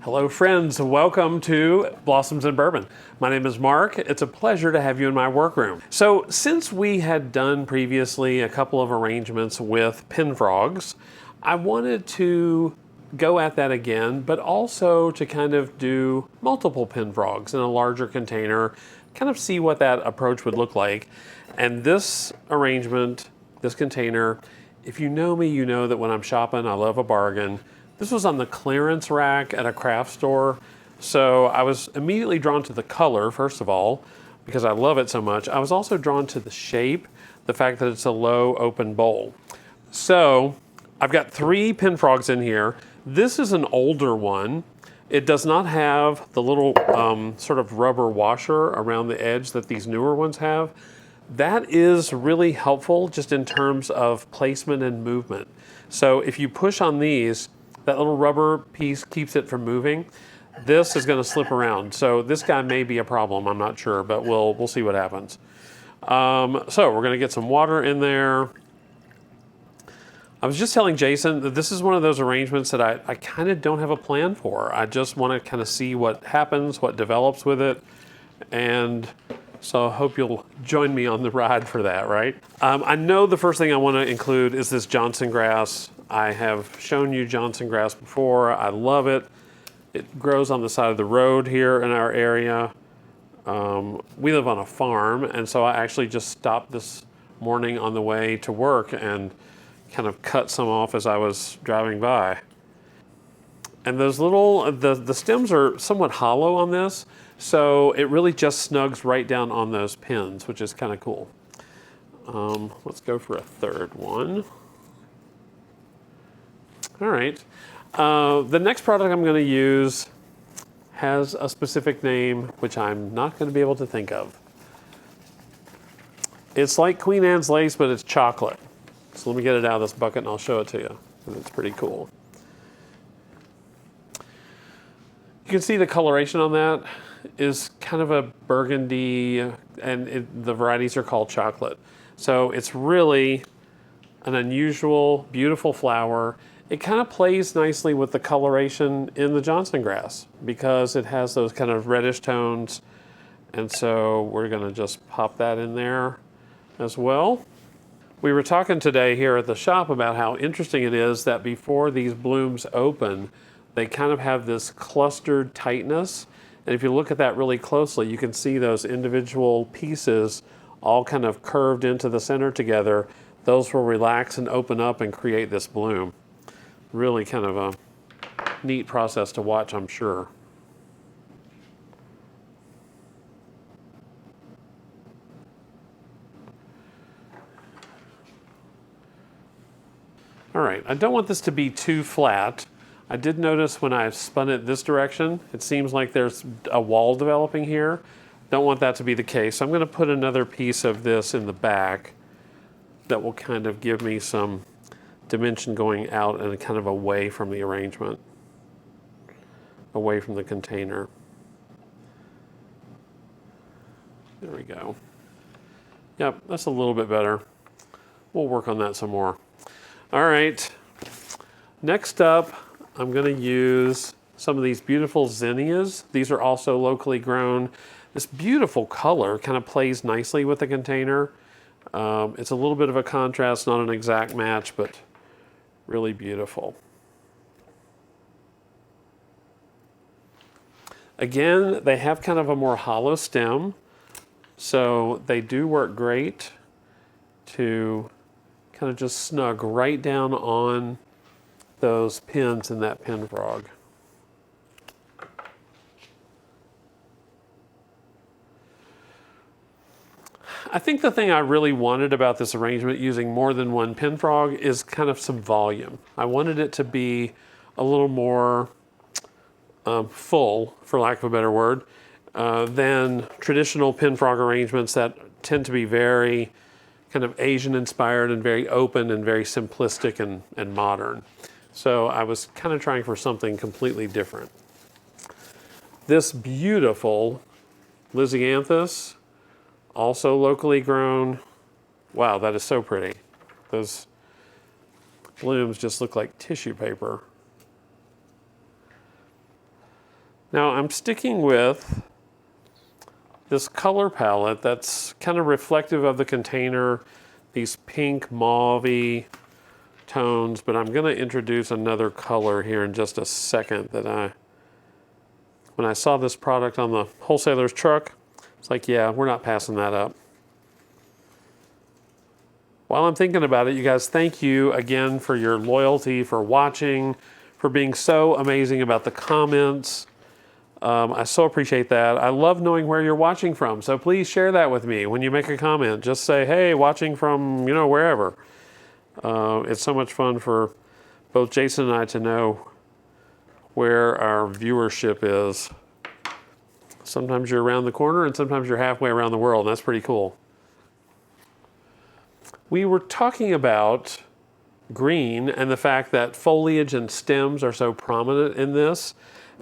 Hello friends, welcome to Blossoms and Bourbon. My name is Mark. It's a pleasure to have you in my workroom. So since we had done previously a couple of arrangements with pin frogs, I wanted to go at that again, but also to kind of do multiple pin frogs in a larger container, kind of see what that approach would look like. And this arrangement, this container, if you know me, you know that when I'm shopping, I love a bargain. This was on the clearance rack at a craft store, so I was immediately drawn to the color, first of all, because I love it so much. I was also drawn to the shape, the fact that it's a low open bowl. So I've got 3 pin frogs in here. This is an older one. It does not have the little sort of rubber washer around the edge that these newer ones have. That is really helpful just in terms of placement and movement. So if you push on these, that little rubber piece keeps it from moving. This is going to slip around. So this guy may be a problem, I'm not sure, but we'll see what happens. So we're going to get some water in there. I was just telling Jason that this is one of those arrangements that I kind of don't have a plan for. I just want to kind of see what happens, what develops with it. And so I hope you'll join me on the ride for that, right? I know the first thing I want to include is this Johnson grass. I have shown you Johnson grass before. I love it. It grows on the side of the road here in our area. We live on a farm, and so I actually just stopped this morning on the way to work and kind of cut some off as I was driving by. And those little, the stems are somewhat hollow on this, so it really just snugs right down on those pins, which is kind of cool. Let's go for a third one. All right. The next product I'm going to use has a specific name, which I'm not going to be able to think of. It's like Queen Anne's lace, but it's chocolate. So let me get it out of this bucket and I'll show it to you. It's pretty cool. You can see the coloration on that is kind of a burgundy, and the varieties are called chocolate. So it's really an unusual, beautiful flower. It kind of plays nicely with the coloration in the Johnson grass because it has those kind of reddish tones. And so we're going to just pop that in there as well. We were talking today here at the shop about how interesting it is that before these blooms open, they kind of have this clustered tightness. And if you look at that really closely, you can see those individual pieces all kind of curved into the center together. Those will relax and open up and create this bloom. Really kind of a neat process to watch, I'm sure. All right, I don't want this to be too flat. I did notice when I spun it this direction, it seems like there's a wall developing here. Don't want that to be the case. So I'm going to put another piece of this in the back that will kind of give me some dimension going out and kind of away from the arrangement, away from the container. There we go. Yep, that's a little bit better. We'll work on that some more. All right, next up, I'm going to use some of these beautiful zinnias. These are also locally grown. This beautiful color kind of plays nicely with the container. It's a little bit of a contrast, not an exact match, but really beautiful. Again, they have kind of a more hollow stem, so they do work great to kind of just snug right down on those pins in that pin frog. I think the thing I really wanted about this arrangement using more than one pin frog is kind of some volume. I wanted it to be a little more full, for lack of a better word, than traditional pin frog arrangements that tend to be very kind of Asian inspired and very open and very simplistic and modern. So I was kind of trying for something completely different. This beautiful lisianthus, also locally grown. Wow, that is so pretty. Those blooms just look like tissue paper. Now I'm sticking with this color palette that's kind of reflective of the container, these pink mauve tones, but I'm going to introduce another color here in just a second that when I saw this product on the wholesaler's truck, it's like, yeah, we're not passing that up. While I'm thinking about it, you guys, thank you again for your loyalty, for watching, for being so amazing about the comments. I so appreciate that. I love knowing where you're watching from, so please share that with me when you make a comment. Just say, hey, watching from, wherever. It's so much fun for both Jason and I to know where our viewership is. Sometimes you're around the corner and sometimes you're halfway around the world, and that's pretty cool. We were talking about green and the fact that foliage and stems are so prominent in this.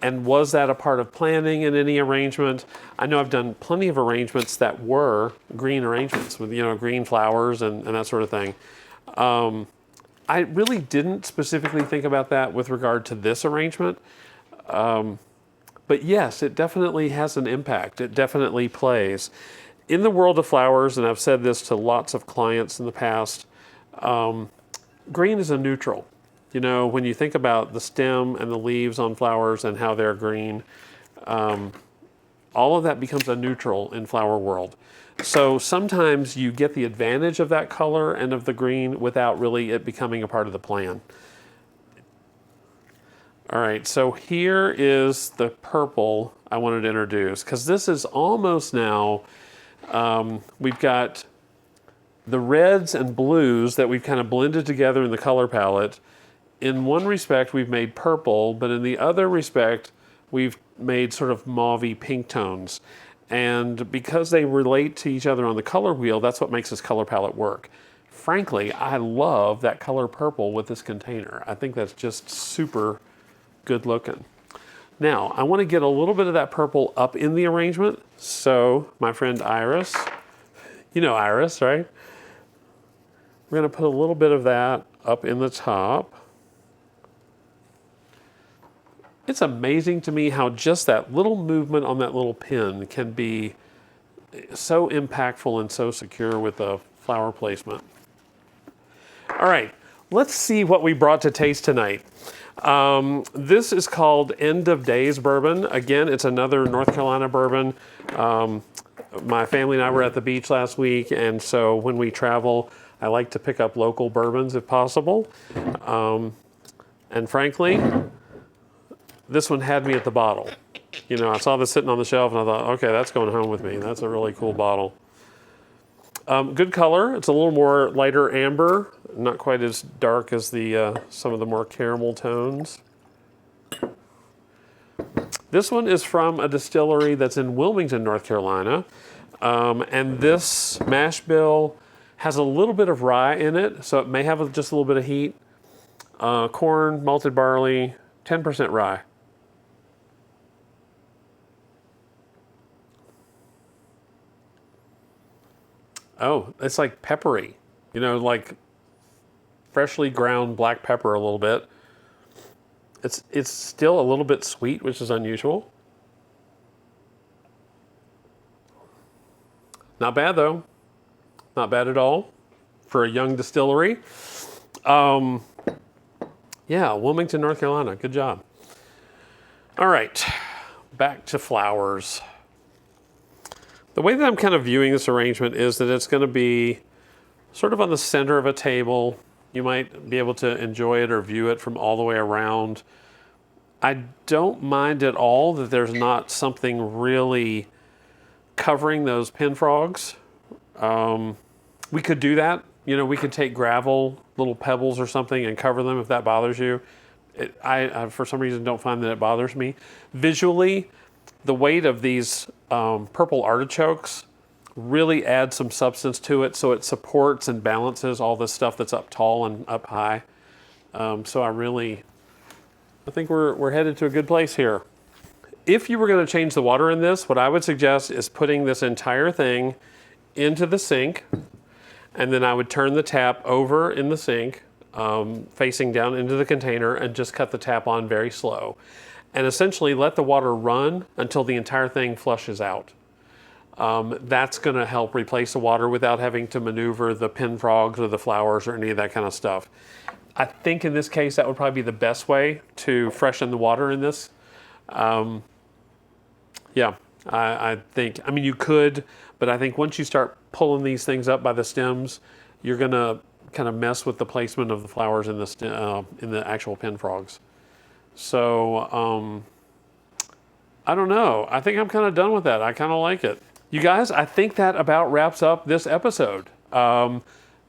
And was that a part of planning in any arrangement? I know I've done plenty of arrangements that were green arrangements with, green flowers and that sort of thing. I really didn't specifically think about that with regard to this arrangement. But yes, it definitely has an impact. It definitely plays. In the world of flowers, and I've said this to lots of clients in the past, green is a neutral. When you think about the stem and the leaves on flowers and how they're green, all of that becomes a neutral in flower world. So sometimes you get the advantage of that color and of the green without really it becoming a part of the plan. All right, so here is the purple I wanted to introduce, because this is almost now, we've got the reds and blues that we've kind of blended together in the color palette. In one respect, we've made purple, but in the other respect, we've made sort of mauve pink tones. And because they relate to each other on the color wheel, that's what makes this color palette work. Frankly, I love that color purple with this container. I think that's just super good looking. Now, I want to get a little bit of that purple up in the arrangement. So, my friend Iris, you know Iris, right? We're going to put a little bit of that up in the top. It's amazing to me how just that little movement on that little pin can be so impactful and so secure with the flower placement. All right, let's see what we brought to taste tonight. This is called End of Days Bourbon. Again, it's another North Carolina bourbon. My family and I were at the beach last week, and so when we travel, I like to pick up local bourbons if possible. And frankly, this one had me at the bottle. I saw this sitting on the shelf and I thought, okay, that's going home with me. That's a really cool bottle. Good color. It's a little more lighter amber, not quite as dark as the some of the more caramel tones. This one is from a distillery that's in Wilmington, North Carolina. And this mash bill has a little bit of rye in it, so it may have just a little bit of heat. Corn, malted barley, 10% rye. Oh, it's like peppery, like freshly ground black pepper a little bit. It's still a little bit sweet, which is unusual. Not bad though. Not bad at all for a young distillery. Yeah, Wilmington, North Carolina. Good job. All right, back to flowers. The way that I'm kind of viewing this arrangement is that it's going to be sort of on the center of a table. You might be able to enjoy it or view it from all the way around. I don't mind at all that there's not something really covering those pin frogs. We could do that. We could take gravel, little pebbles or something and cover them if that bothers you. I for some reason, don't find that it bothers me. Visually, the weight of these purple artichokes really adds some substance to it, so it supports and balances all this stuff that's up tall and up high. So I think we're headed to a good place here. If you were going to change the water in this, what I would suggest is putting this entire thing into the sink, and then I would turn the tap over in the sink, facing down into the container, and just cut the tap on very slow. and essentially let the water run until the entire thing flushes out. That's going to help replace the water without having to maneuver the pin frogs or the flowers or any of that kind of stuff. I think in this case that would probably be the best way to freshen the water in this. Yeah, I think, I mean, you could, but I think once you start pulling these things up by the stems, you're going to kind of mess with the placement of the flowers in the actual pin frogs. So I don't know. I think I'm kind of done with that. I kind of like it. You guys, I think that about wraps up this episode.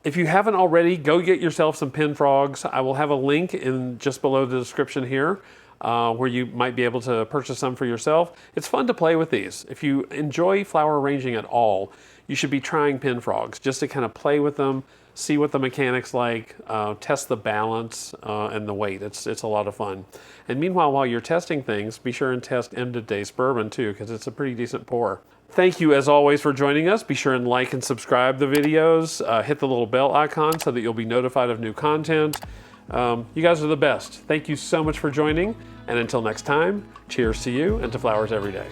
If you haven't already, go get yourself some pin frogs. I will have a link in just below the description here where you might be able to purchase some for yourself. It's fun to play with these. If you enjoy flower arranging at all, you should be trying pin frogs just to kind of play with them, see what the mechanics like, test the balance and the weight. It's a lot of fun. And meanwhile, while you're testing things, be sure and test end of days bourbon too, because it's a pretty decent pour. Thank you as always for joining us. Be sure and like and subscribe the videos. Hit the little bell icon so that you'll be notified of new content. You guys are the best. Thank you so much for joining. And until next time, cheers to you and to flowers every day.